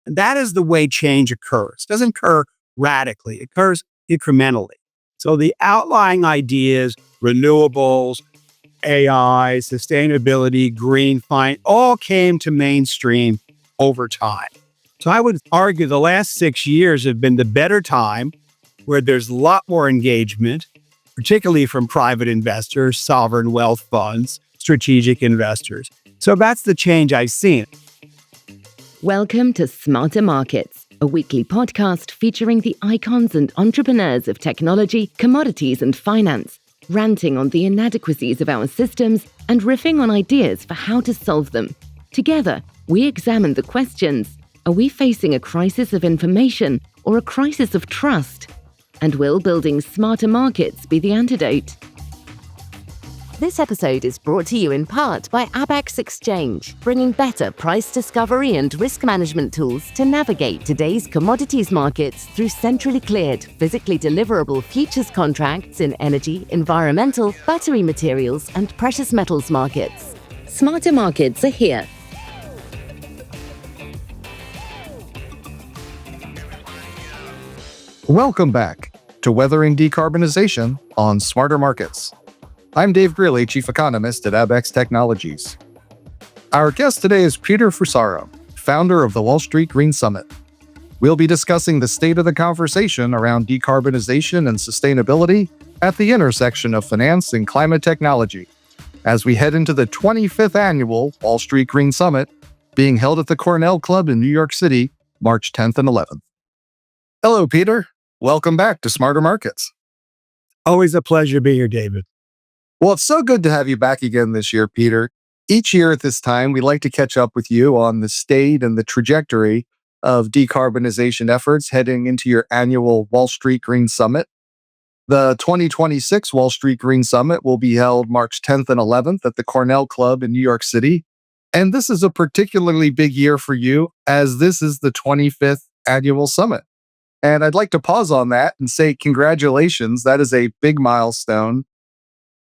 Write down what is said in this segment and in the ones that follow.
And that is the way change occurs. It doesn't occur radically, it occurs incrementally. So the outlying ideas, renewables, AI, sustainability, green finance, all came to mainstream over time. So I would argue the last 6 years have been the better time where there's a lot more engagement, particularly from private investors, sovereign wealth funds, strategic investors. So that's the change I've seen. Welcome to Smarter Markets, a weekly podcast featuring the icons and entrepreneurs of technology, commodities, and finance, ranting on the inadequacies of our systems and riffing on ideas for how to solve them. Together, we examine the questions: are we facing a crisis of information or a crisis of trust? And will building smarter markets be the antidote? This episode is brought to you in part by Abax Exchange, bringing better price discovery and risk management tools to navigate today's commodities markets through centrally cleared, physically deliverable futures contracts in energy, environmental, battery materials, and precious metals markets. Smarter markets are here. Welcome back to Weathering Decarbonization on Smarter Markets. I'm Dave Greely, Chief Economist at Abax Technologies. Our guest today is Peter Fusaro, founder of the Wall Street Green Summit. We'll be discussing the state of the conversation around decarbonization and sustainability at the intersection of finance and climate technology as we head into the 25th annual Wall Street Green Summit being held at the Cornell Club in New York City, March 10th and 11th. Hello, Peter. Welcome back to Smarter Markets. Always a pleasure to be here, David. Well, it's so good to have you back again this year, Peter. Each year at this time, we like to catch up with you on the state and the trajectory of decarbonization efforts heading into your annual Wall Street Green Summit. The 2026 Wall Street Green Summit will be held March 10th and 11th at the Cornell Club in New York City. And this is a particularly big year for you, as this is the 25th annual summit. And I'd like to pause on that and say congratulations. That is a big milestone.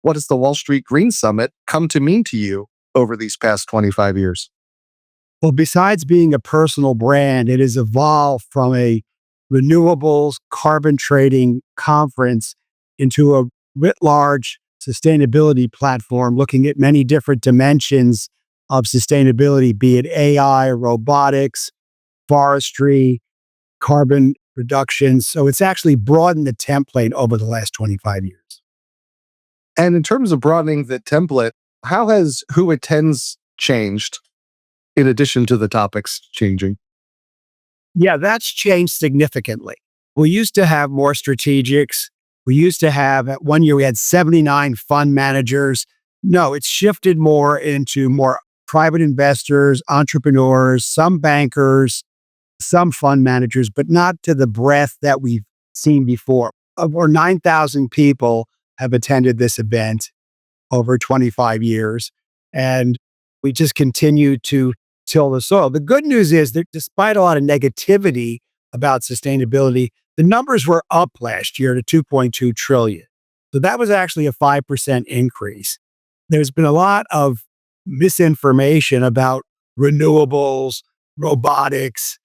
What has the Wall Street Green Summit come to mean to you over these past 25 years? Well, besides being a personal brand, it has evolved from a renewables carbon trading conference into a writ large sustainability platform looking at many different dimensions of sustainability, be it AI, robotics, forestry, carbon reduction. So it's actually broadened the template over the last 25 years. And in terms of broadening the template, how has who attends changed in addition to the topics changing? Yeah, that's changed significantly. We used to have more strategics. We used to have, at one year, we had 79 fund managers. No, it's shifted more into more private investors, entrepreneurs, some bankers, some fund managers, but not to the breadth that we've seen before. Over 9,000 people have attended this event over 25 years, and we just continue to till the soil. The good news is that despite a lot of negativity about sustainability, the numbers were up last year to 2.2 trillion. So that was actually a 5% increase. There's been a lot of misinformation about renewables, robotics,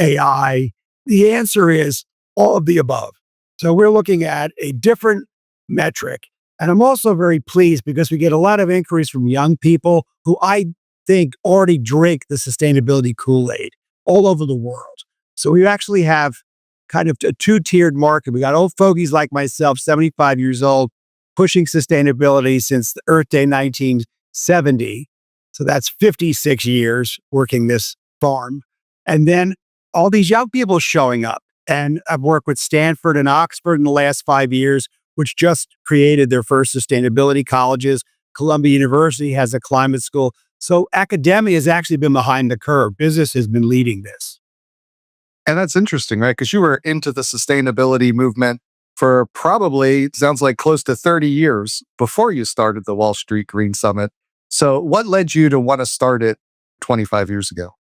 AI. The answer is all of the above. So we're looking at a different metric. And I'm also very pleased because we get a lot of inquiries from young people who I think already drink the sustainability Kool-Aid all over the world. So we actually have kind of a two-tiered market. We got old fogies like myself, 75 years old, pushing sustainability since the Earth Day 1970. So that's 56 years working this farm. And then all these young people showing up. And I've worked with Stanford and Oxford in the last 5 years, which just created their first sustainability colleges. Columbia University has a climate school. So academia has actually been behind the curve. Business has been leading this. And that's interesting, right? Because you were into the sustainability movement for probably, sounds like close to 30 years before you started the Wall Street Green Summit. So what led you to want to start it 25 years ago?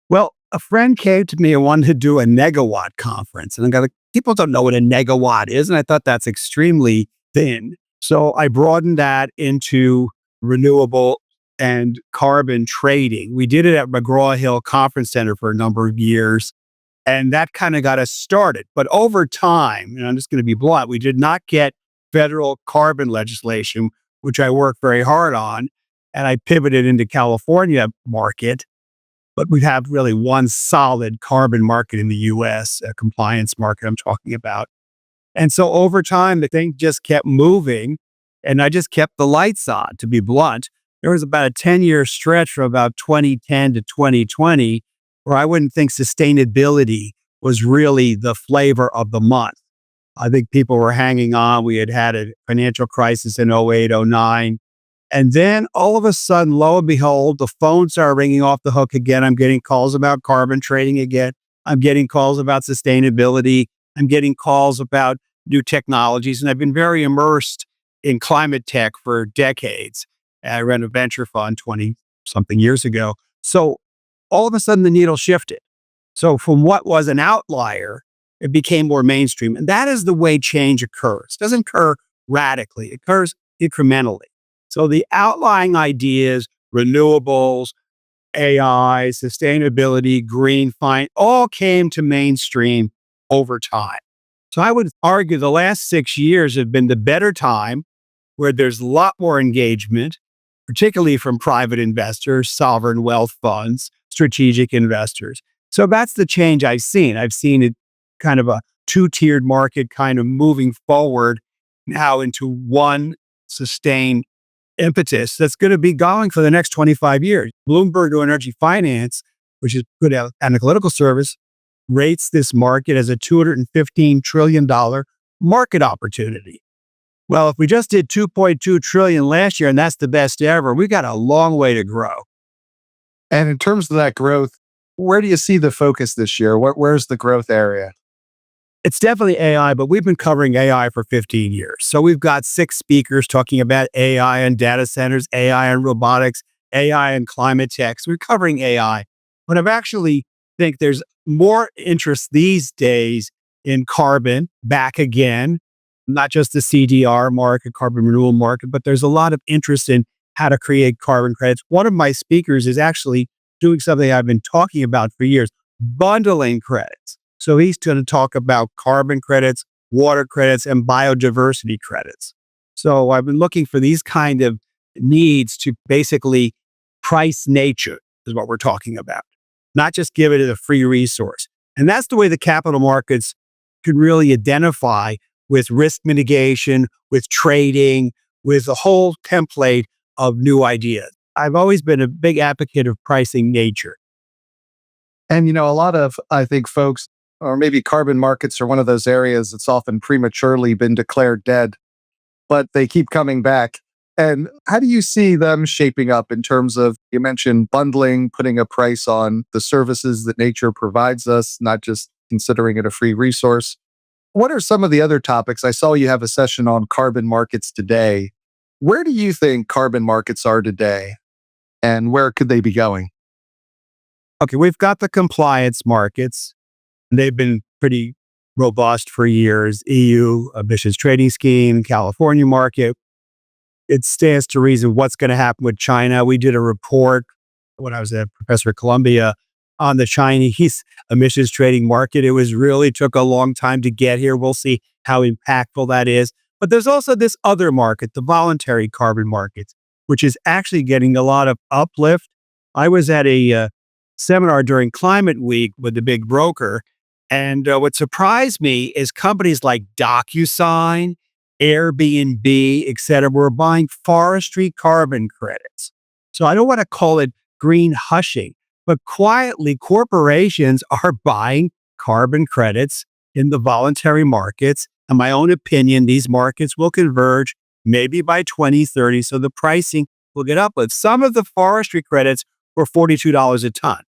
Well, a friend came to me and wanted to do a negawatt conference. And I got people don't know what a negawatt is. And I thought that's extremely thin. So I broadened that into renewable and carbon trading. We did it at McGraw-Hill Conference Center for a number of years, and that kind of got us started. But over time, and I'm just going to be blunt, we did not get federal carbon legislation, which I worked very hard on, and I pivoted into California market. But we have really one solid carbon market in the US, a compliance market I'm talking about. And so over time, the thing just kept moving, and I just kept the lights on, to be blunt. There was about a 10-year stretch from about 2010 to 2020 where I wouldn't think sustainability was really the flavor of the month. I think people were hanging on. We had a financial crisis in '08, '09. And then all of a sudden, lo and behold, the phones are ringing off the hook again. I'm getting calls about carbon trading again. I'm getting calls about sustainability. I'm getting calls about new technologies. And I've been very immersed in climate tech for decades. I ran a venture fund 20 something years ago. So all of a sudden, the needle shifted. So from what was an outlier, it became more mainstream. And that is the way change occurs. It doesn't occur radically, it occurs incrementally. So the outlying ideas, renewables, AI, sustainability, green finance, all came to mainstream over time. So I would argue the last 6 years have been the better time where there's a lot more engagement, particularly from private investors, sovereign wealth funds, strategic investors. So that's the change I've seen. I've seen it kind of a two-tiered market kind of moving forward now into one sustained impetus that's going to be going for the next 25 years. Bloomberg New Energy Finance, which is good analytical service, rates this market as a $215 trillion market opportunity. Well, if we just did 2.2 trillion last year, and that's the best ever, we got a long way to grow. And in terms of that growth, where do you see the focus this year? Where's the growth area? It's definitely AI, but we've been covering AI for 15 years. So we've got 6 speakers talking about AI and data centers, AI and robotics, AI and climate tech. So we're covering AI. But I've actually think there's more interest these days in carbon back again, not just the CDR market, carbon renewal market, but there's a lot of interest in how to create carbon credits. One of my speakers is actually doing something I've been talking about for years, bundling credits. So he's going to talk about carbon credits, water credits, and biodiversity credits. So I've been looking for these kind of needs to basically price nature is what we're talking about, not just give it as a free resource. And that's the way the capital markets could really identify with risk mitigation, with trading, with a whole template of new ideas. I've always been a big advocate of pricing nature. And, a lot of, I think, folks, or maybe carbon markets are one of those areas that's often prematurely been declared dead, but they keep coming back. And how do you see them shaping up in terms of, you mentioned bundling, putting a price on the services that nature provides us, not just considering it a free resource? What are some of the other topics? I saw you have a session on carbon markets today. Where do you think carbon markets are today, and where could they be going? Okay, we've got the compliance markets. They've been pretty robust for years. EU emissions trading scheme, California market. It stands to reason what's going to happen with China. We did a report when I was a professor at Columbia on the Chinese emissions trading market. It really took a long time to get here. We'll see how impactful that is. But there's also this other market, the voluntary carbon markets, which is actually getting a lot of uplift. I was at a seminar during Climate Week with the big broker. And what surprised me is companies like DocuSign, Airbnb, et cetera, were buying forestry carbon credits. So I don't want to call it green hushing, but quietly corporations are buying carbon credits in the voluntary markets. In my own opinion, these markets will converge maybe by 2030. So the pricing will get up. But some of the forestry credits were $42 a ton.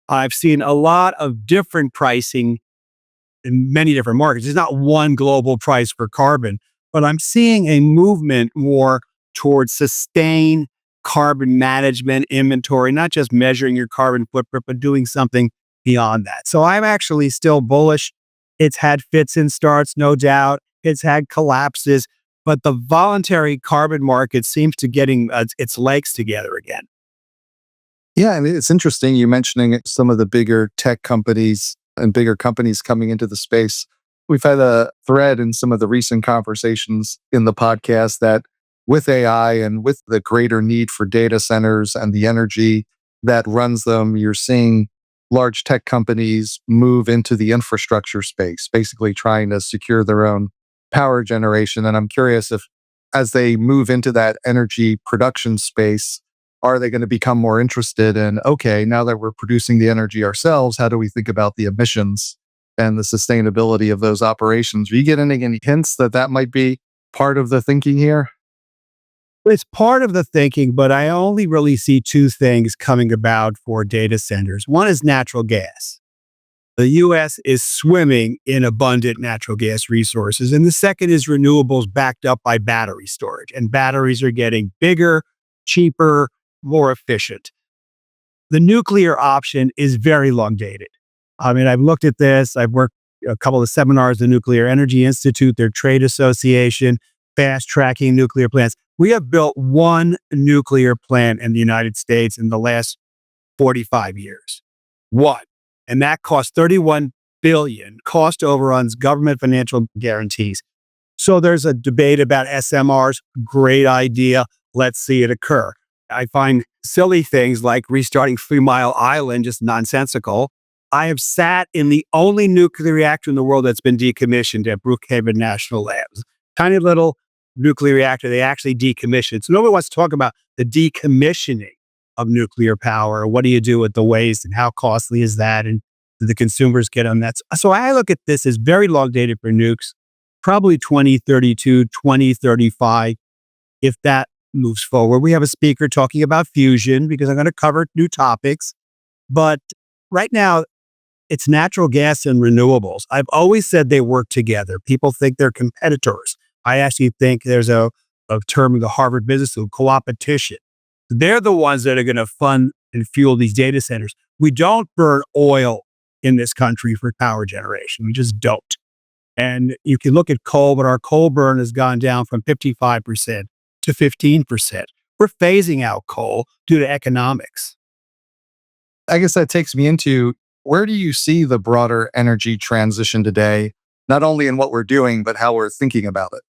I've seen a lot of different pricing in many different markets. There's not one global price for carbon, but I'm seeing a movement more towards sustained carbon management inventory, not just measuring your carbon footprint, but doing something beyond that. So I'm actually still bullish. It's had fits and starts, no doubt. It's had collapses, but the voluntary carbon market seems to getting its legs together again. Yeah, and it's interesting you mentioning some of the bigger tech companies and bigger companies coming into the space. We've had a thread in some of the recent conversations in the podcast that with AI and with the greater need for data centers and the energy that runs them, you're seeing large tech companies move into the infrastructure space, basically trying to secure their own power generation. And I'm curious if, as they move into that energy production space, are they going to become more interested in, okay, now that we're producing the energy ourselves, how do we think about the emissions and the sustainability of those operations? Are you getting any hints that that might be part of the thinking here? It's part of the thinking, but I only really see two things coming about for data centers. One is natural gas. The US is swimming in abundant natural gas resources. And the second is renewables backed up by battery storage. And batteries are getting bigger, cheaper, more efficient. The nuclear option is very long dated. I mean, I've looked at this. I've worked a couple of seminars, the Nuclear Energy Institute, their trade association, fast tracking nuclear plants. We have built one nuclear plant in the United States in the last 45 years. One. And that cost 31 billion, cost overruns, government financial guarantees. So there's a debate about SMRs. Great idea. Let's see it occur. I find silly things like restarting 3 Mile Island just nonsensical. I have sat in the only nuclear reactor in the world that's been decommissioned at Brookhaven National Labs. Tiny little nuclear reactor they actually decommissioned. So nobody wants to talk about the decommissioning of nuclear power. What do you do with the waste and how costly is that? And do the consumers get on that? So I look at this as very long dated for nukes, probably 2032, 2035, if that moves forward. We have a speaker talking about fusion because I'm going to cover new topics. But right now, it's natural gas and renewables. I've always said they work together. People think they're competitors. I actually think there's a term in the Harvard Business School, co-opetition. They're the ones that are going to fund and fuel these data centers. We don't burn oil in this country for power generation. We just don't. And you can look at coal, but our coal burn has gone down from 55% to 15%. We're phasing out coal due to economics. I guess that takes me into, where do you see the broader energy transition today, not only in what we're doing, but how we're thinking about it?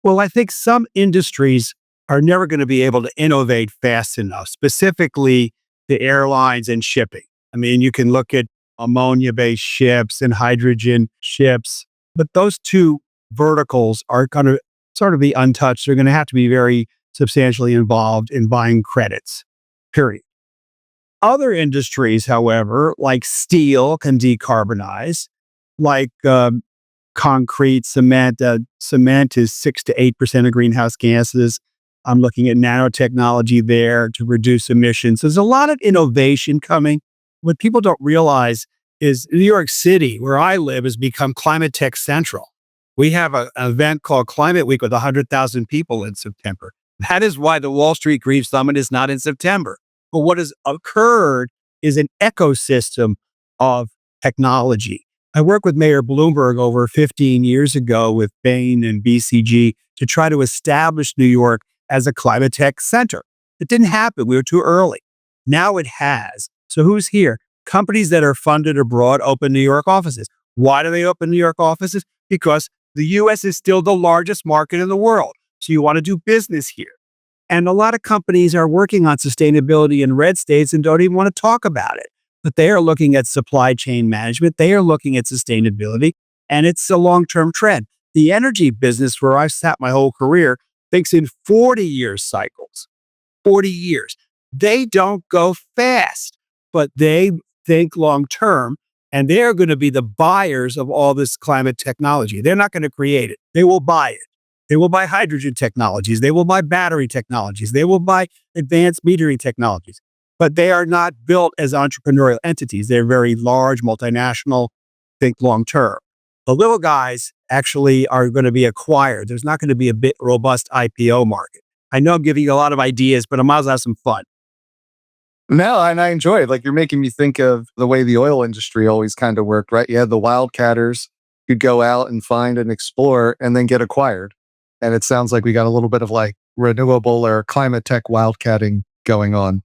Well, I think some industries are never going to be able to innovate fast enough, specifically the airlines and shipping. I mean, you can look at ammonia based ships and hydrogen ships, but those two verticals are going to sort of be untouched. They're going to have to be very substantially involved in buying credits, period. Other industries, however, like steel can decarbonize, like concrete, cement. Cement is 6 to 8% of greenhouse gases. I'm looking at nanotechnology there to reduce emissions. There's a lot of innovation coming. What people don't realize is New York City, where I live, has become climate tech central. We have an event called Climate Week with 100,000 people in September. That is why the Wall Street Green Summit is not in September. But what has occurred is an ecosystem of technology. I worked with Mayor Bloomberg over 15 years ago with Bain and BCG to try to establish New York as a climate tech center. It didn't happen. We were too early. Now it has. So who's here? Companies that are funded abroad open New York offices. Why do they open New York offices? Because the US is still the largest market in the world. So you want to do business here. And a lot of companies are working on sustainability in red states and don't even want to talk about it. But they are looking at supply chain management. They are looking at sustainability, and it's a long-term trend. The energy business, where I've sat my whole career, thinks in 40-year cycles, 40 years. They don't go fast, but they think long-term, and they're going to be the buyers of all this climate technology. They're not going to create it. They will buy it. They will buy hydrogen technologies. They will buy battery technologies. They will buy advanced metering technologies. But they are not built as entrepreneurial entities. They're very large, multinational, think long term. The little guys actually are going to be acquired. There's not going to be a bit robust IPO market. I know I'm giving you a lot of ideas, but I might as well have some fun. No, and I enjoy it. Like, you're making me think of the way the oil industry always kind of worked, right? You had the wildcatters who'd go out and find and explore and then get acquired. And it sounds like we got a little bit of like renewable or climate tech wildcatting going on.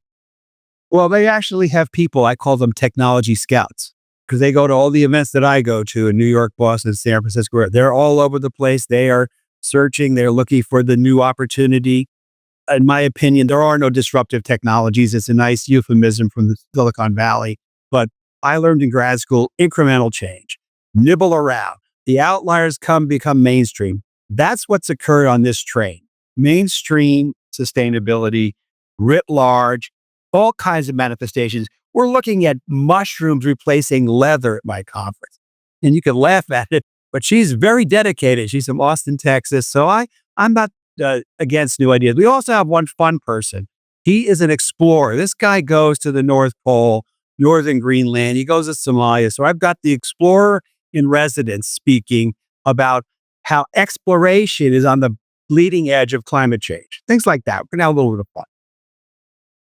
Well, they actually have people, I call them technology scouts, because they go to all the events that I go to in New York, Boston, San Francisco. They're all over the place. They are searching, they're looking for the new opportunity. In my opinion, there are no disruptive technologies. It's a nice euphemism from the Silicon Valley. But I learned in grad school incremental change, nibble around. The outliers become mainstream. That's what's occurred on this train. Mainstream sustainability, writ large, all kinds of manifestations. We're looking at mushrooms replacing leather at my conference. And you can laugh at it, but she's very dedicated. She's from Austin, Texas. I'm not against new ideas. We also have one fun person. He is an explorer. This guy goes to the North Pole, Northern Greenland. He goes to Somalia. So I've got the explorer in residence speaking about how exploration is on the leading edge of climate change. Things like that. We're going to have a little bit of fun.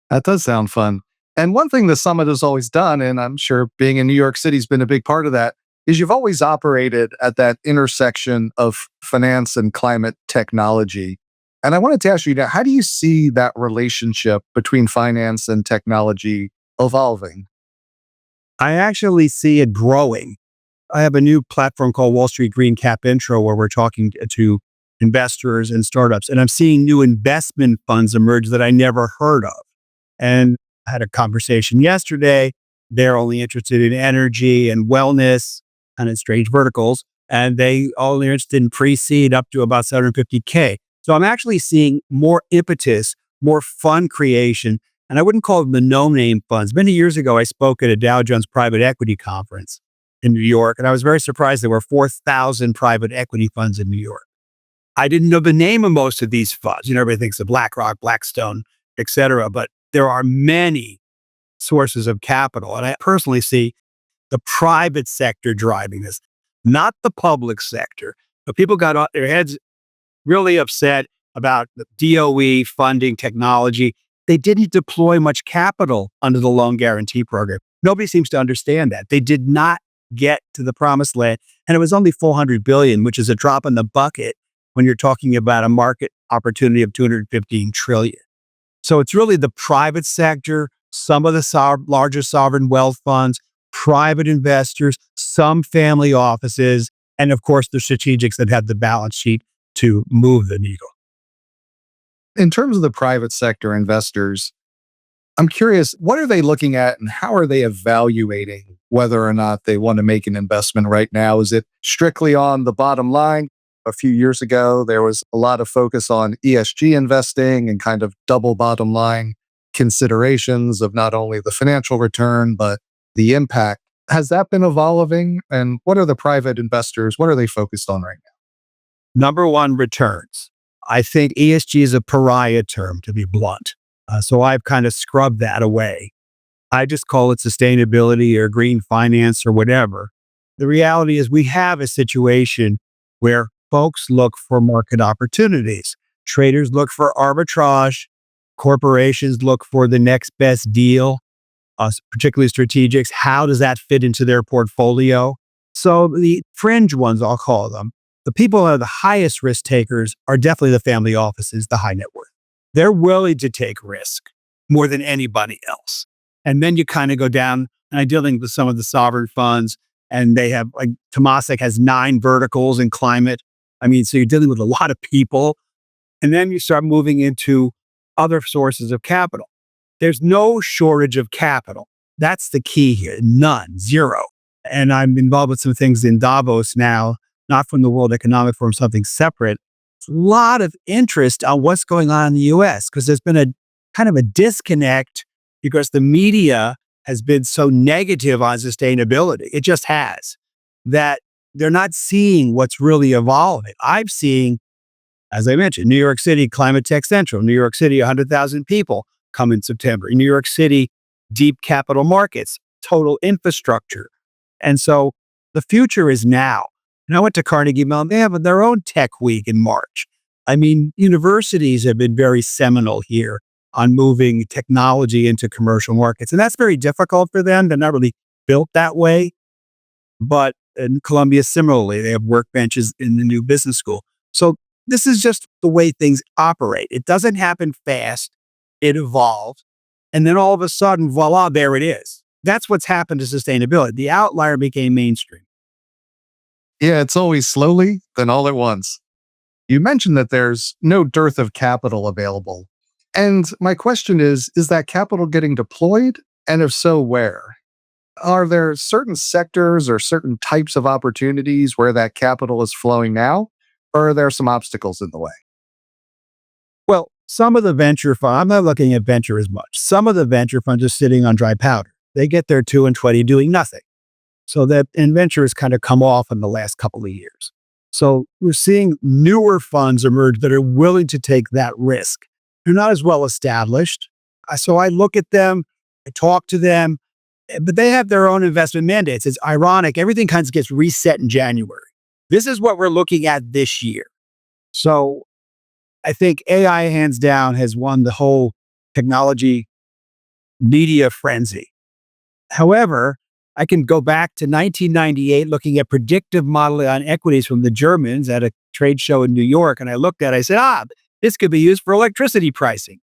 That does sound fun. And one thing the summit has always done, and I'm sure being in New York City has been a big part of that, is you've always operated at that intersection of finance and climate technology. And I wanted to ask you now, how do you see that relationship between finance and technology evolving? I actually see it growing. I have a new platform called Wall Street Green Cap Intro where we're talking to investors and startups. And I'm seeing new investment funds emerge that I never heard of. And I had a conversation yesterday. They're only interested in energy and wellness and in strange verticals. And they only interested in pre-seed up to about 750K. So I'm actually seeing more impetus, more fund creation. And I wouldn't call them the no-name funds. Many years ago, I spoke at a Dow Jones private equity conference in New York. And I was very surprised there were 4,000 private equity funds in New York. I didn't know the name of most of these funds. Everybody thinks of BlackRock, Blackstone, et cetera. But there are many sources of capital. And I personally see the private sector driving this, not the public sector. But people got their heads really upset about the DOE funding technology. They didn't deploy much capital under the loan guarantee program. Nobody seems to understand that. They did not get to the promised land. And it was only 400 billion, which is a drop in the bucket when you're talking about a market opportunity of 215 trillion. So it's really the private sector, some of the larger sovereign wealth funds, private investors, some family offices, and of course the strategics that have the balance sheet to move the needle. In terms of the private sector investors, I'm curious, what are they looking at and how are they evaluating whether or not they want to make an investment right now? Is it strictly on the bottom line? A few years ago, there was a lot of focus on ESG investing and kind of double bottom line considerations of not only the financial return, but the impact. Has that been evolving? And what are the private investors? What are they focused on right Number one, returns. I think ESG is a pariah term, to be blunt. So I've kind of scrubbed that away. I just call it sustainability or green finance or whatever. The reality is we have a situation where folks look for market opportunities. Traders look for arbitrage. Corporations look for the next best deal, particularly strategics. How does that fit into their portfolio? So the fringe ones, I'll call them, the people who are the highest risk takers are definitely the family offices, the high net worth. They're willing to take risk more than anybody else. And then you kind of go down, and I'm dealing with some of the sovereign funds, and they have, like, Temasek has 9 verticals in climate. I mean, so you're dealing with a lot of people. And then you start moving into other sources of capital. There's no shortage of capital. That's the key here. None, zero. And I'm involved with some things in Davos now, not from the World Economic Forum, something separate. A lot of interest on what's going on in the US because there's been a kind of a disconnect because the media has been so negative on sustainability. It just has, that they're not seeing what's really evolving. I'm seeing, as I mentioned, New York City, Climate Tech Central, New York City, 100,000 people come in September. In New York City, deep capital markets, total infrastructure. And so the future is now. And I went to Carnegie Mellon. They have their own tech week in March. I mean, universities have been very seminal here on moving technology into commercial markets. And that's very difficult for them. They're not really built that way. But in Columbia, similarly, they have workbenches in the new business school. So This is just the way things operate. It doesn't happen fast. It evolves. And then all of a sudden, voila, there it is. That's what's happened to sustainability. The outlier became mainstream. Yeah, it's always slowly, then all at once. You mentioned that there's no dearth of capital available. And my question is that capital getting deployed? And if so, where? Are there certain sectors or certain types of opportunities where that capital is flowing now? Or are there some obstacles in the way? Well, some of the venture fund, I'm not looking at venture as much. Some of the venture funds are sitting on dry powder. They get their 2 and 20 doing nothing. So that and venture has kind of come off in the last couple of years. So we're seeing newer funds emerge that are willing to take that risk. They're not as well established. So I look at them, I talk to them, but they have their own investment mandates. It's ironic. Everything kind of gets reset in January. This is what we're looking at this year. So I think AI, hands down, has won the whole technology media frenzy. However, I can go back to 1998 looking at predictive modeling on equities from the Germans at a trade show in New York. And I looked at it, I said, this could be used for electricity pricing.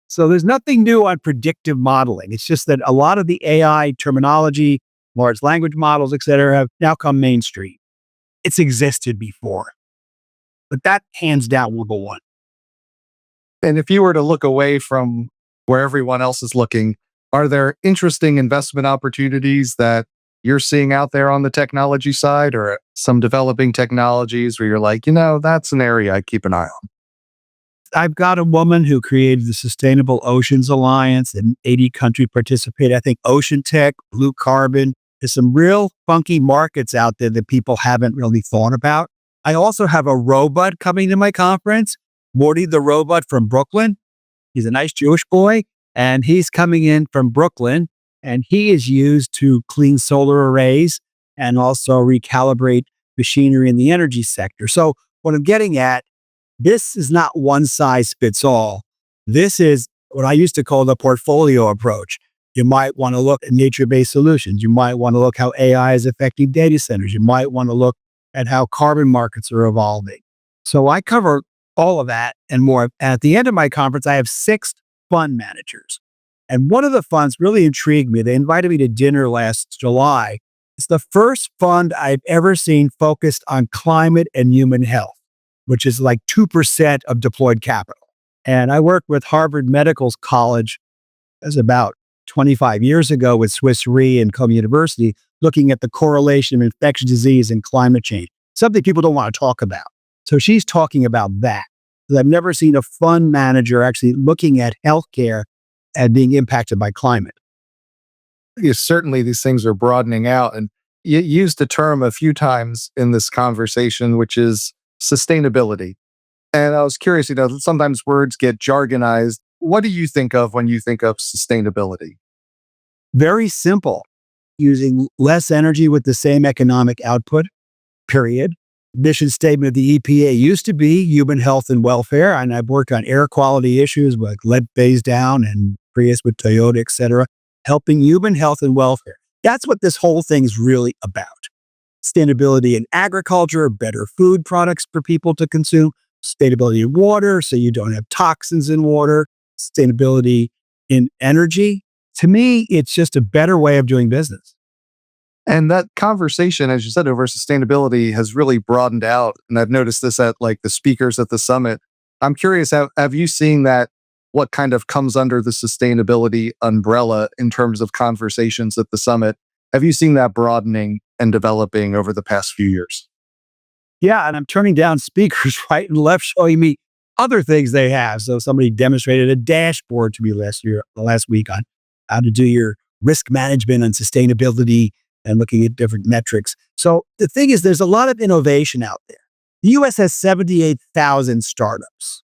So there's nothing new on predictive modeling. It's just that a lot of the AI terminology, large language models, et cetera, have now come mainstream. It's existed before, but that hands down will go on. And if you were to look away from where everyone else is looking, are there interesting investment opportunities that you're seeing out there on the technology side or some developing technologies where you're like, that's an area I keep an eye on? I've got a woman who created the Sustainable Oceans Alliance, and 80 countries participate. I think ocean tech, blue carbon, there's some real funky markets out there that people haven't really thought about. I also have a robot coming to my conference, Morty the robot from Brooklyn. He's a nice Jewish boy, and he's coming in from Brooklyn, and he is used to clean solar arrays and also recalibrate machinery in the energy sector. So what I'm getting at, this is not one size fits all. This is what I used to call the portfolio approach. You might want to look at nature-based solutions. You might want to look how AI is affecting data centers. You might want to look at how carbon markets are evolving. So I cover all of that and more. At the end of my conference, I have 6 fund managers. And one of the funds really intrigued me. They invited me to dinner last July. It's the first fund I've ever seen focused on climate and human health, which is like 2% of deployed capital. And I worked with Harvard Medical College as about 25 years ago with Swiss Re and Columbia University, looking at the correlation of infectious disease and climate change, something people don't want to talk about. So she's talking about that. I've never seen a fund manager actually looking at healthcare and being impacted by climate. Certainly, these things are broadening out. And you used the term a few times in this conversation, which is sustainability. And I was curious, sometimes words get jargonized. What do you think of when you think of sustainability? Very simple, using less energy with the same economic output, period. Mission statement of the EPA used to be human health and welfare. And I've worked on air quality issues like lead phase down and Prius with Toyota, et cetera, helping human health and welfare. That's what this whole thing's really about. Sustainability in agriculture, better food products for people to consume, sustainability in water so you don't have toxins in water, sustainability in energy. To me, it's just a better way of doing business. And that conversation, as you said, over sustainability has really broadened out. And I've noticed this at like the speakers at the summit. I'm curious, have you seen that? What kind of comes under the sustainability umbrella in terms of conversations at the summit? Have you seen that broadening and developing over the past few years? Yeah, and I'm turning down speakers right and left showing me other things they have. So somebody demonstrated a dashboard to me last week on how to do your risk management and sustainability and looking at different metrics. So the thing is, there's a lot of innovation out there. The US has 78,000 startups.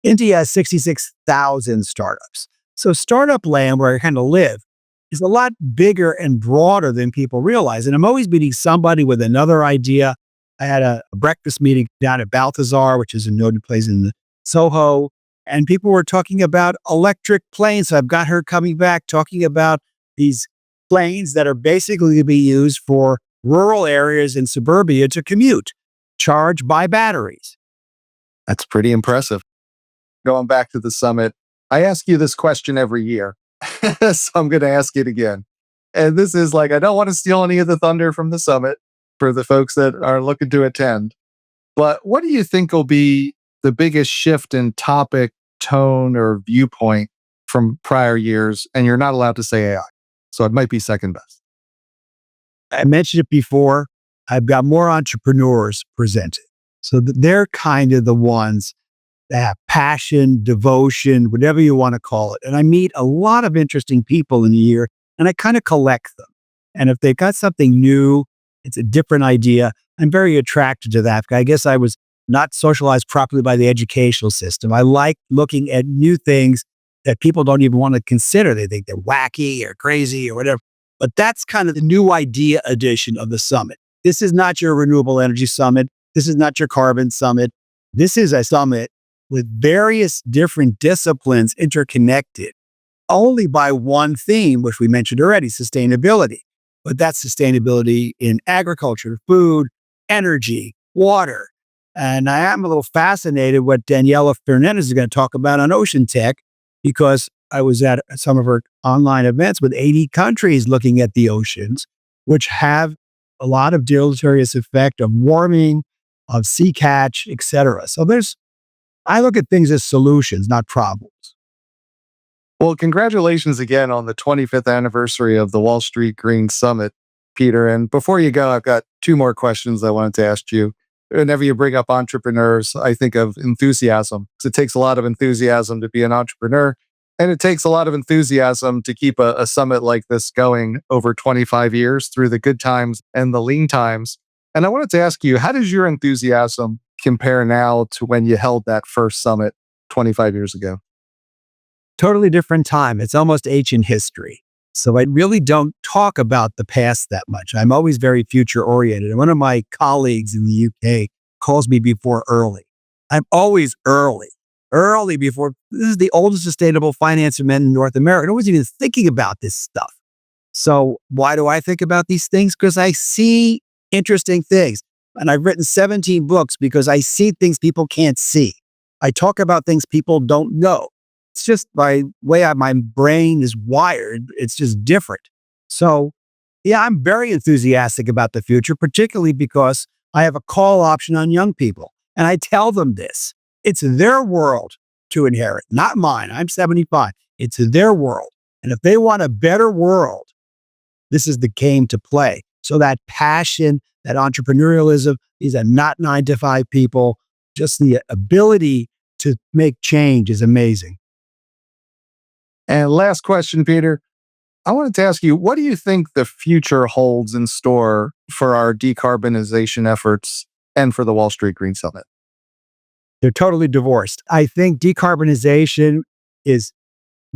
India has 66,000 startups. So startup land where I kind of live is a lot bigger and broader than people realize. And I'm always meeting somebody with another idea. I had a breakfast meeting down at Balthazar, which is a noted place in the Soho, and people were talking about electric planes. So I've got her coming back talking about these planes that are basically to be used for rural areas in suburbia to commute, charged by batteries. That's pretty impressive. Going back to the summit, I ask you this question every year. So I'm going to ask it again. And this is like, I don't want to steal any of the thunder from the summit for the folks that are looking to attend. But what do you think will be the biggest shift in topic, tone, or viewpoint from prior years? And you're not allowed to say AI. So it might be second best. I mentioned it before. I've got more entrepreneurs presented. So they're kind of the ones that have passion, devotion, whatever you want to call it. And I meet a lot of interesting people in a year and I kind of collect them. And if they've got something new, it's a different idea, I'm very attracted to that. I guess I was not socialized properly by the educational system. I like looking at new things that people don't even want to consider. They think they're wacky or crazy or whatever. But that's kind of the new idea edition of the summit. This is not your renewable energy summit. This is not your carbon summit. This is a summit with various different disciplines interconnected only by one theme, which we mentioned already, sustainability. But that's sustainability in agriculture, food, energy, water. And I am a little fascinated what Daniela Fernandez is going to talk about on ocean tech, because I was at some of her online events with 80 countries looking at the oceans, which have a lot of deleterious effect of warming, of sea catch, et cetera. So I look at things as solutions, not problems. Well, congratulations again on the 25th anniversary of the Wall Street Green Summit, Peter. And before you go, I've got two more questions I wanted to ask you. Whenever you bring up entrepreneurs, I think of enthusiasm, because it takes a lot of enthusiasm to be an entrepreneur. And it takes a lot of enthusiasm to keep a summit like this going over 25 years through the good times and the lean times. And I wanted to ask you, how does your enthusiasm compare now to when you held that first summit 25 years ago? Totally different time. It's almost ancient history. So I really don't talk about the past that much. I'm always very future oriented. And one of my colleagues in the UK calls me before early. I'm always early before. This is the oldest sustainable finance men in North America. I wasn't even thinking about this stuff. So why do I think about these things? Because I see interesting things. And I've written 17 books because I see things people can't see. I talk about things people don't know. It's just by way my brain is wired. It's just different. So yeah, I'm very enthusiastic about the future, particularly because I have a call option on young people. And I tell them this. It's their world to inherit, not mine. I'm 75. It's their world. And if they want a better world, this is the game to play. So that passion, that entrepreneurialism, these are not 9-to-5 people. Just the ability to make change is amazing. And last question, Peter. I wanted to ask you, what do you think the future holds in store for our decarbonization efforts and for the Wall Street Green Summit? They're totally divorced. I think decarbonization is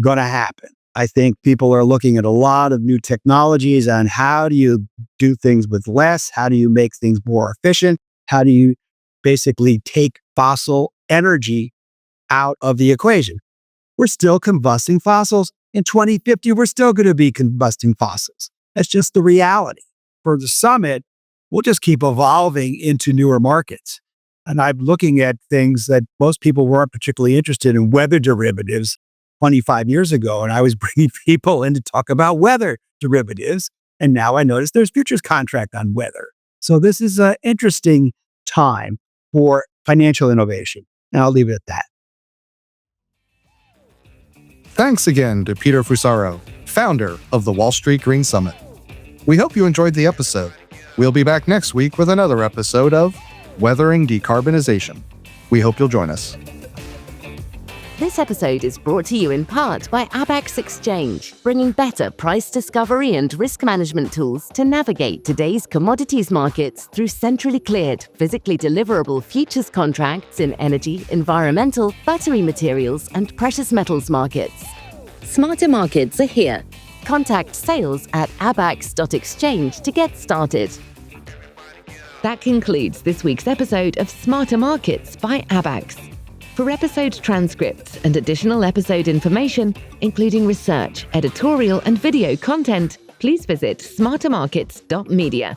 going to happen. I think people are looking at a lot of new technologies on how do you do things with less? How do you make things more efficient? How do you basically take fossil energy out of the equation? We're still combusting fossils. In 2050, we're still going to be combusting fossils. That's just the reality. For the summit, we'll just keep evolving into newer markets. And I'm looking at things that most people weren't particularly interested in, weather derivatives 25 years ago. And I was bringing people in to talk about weather derivatives. And now I notice there's futures contract on weather. So this is an interesting time for financial innovation. And I'll leave it at that. Thanks again to Peter Fusaro, founder of the Wall Street Green Summit. We hope you enjoyed the episode. We'll be back next week with another episode of Weathering Decarbonization. We hope you'll join us. This episode is brought to you in part by Abax Exchange, bringing better price discovery and risk management tools to navigate today's commodities markets through centrally cleared, physically deliverable futures contracts in energy, environmental, battery materials, and precious metals markets. Smarter Markets are here. Contact sales at abax.exchange to get started. That concludes this week's episode of Smarter Markets by Abax. For episode transcripts and additional episode information, including research, editorial, and video content, please visit smartermarkets.media.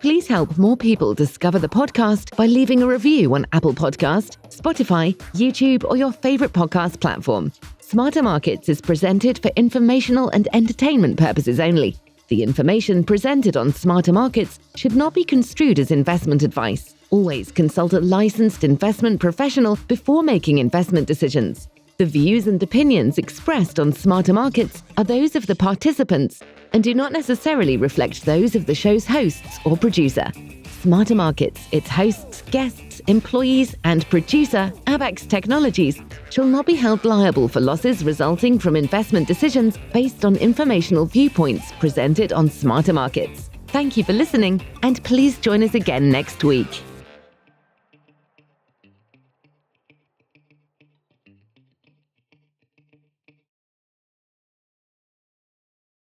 Please help more people discover the podcast by leaving a review on Apple Podcast, Spotify, YouTube, or your favorite podcast platform. Smarter Markets is presented for informational and entertainment purposes only. The information presented on Smarter Markets should not be construed as investment advice. Always consult a licensed investment professional before making investment decisions. The views and opinions expressed on Smarter Markets are those of the participants and do not necessarily reflect those of the show's hosts or producer. Smarter Markets, its hosts, guests, employees, and producer, Abax Technologies, shall not be held liable for losses resulting from investment decisions based on informational viewpoints presented on Smarter Markets. Thank you for listening, and please join us again next week.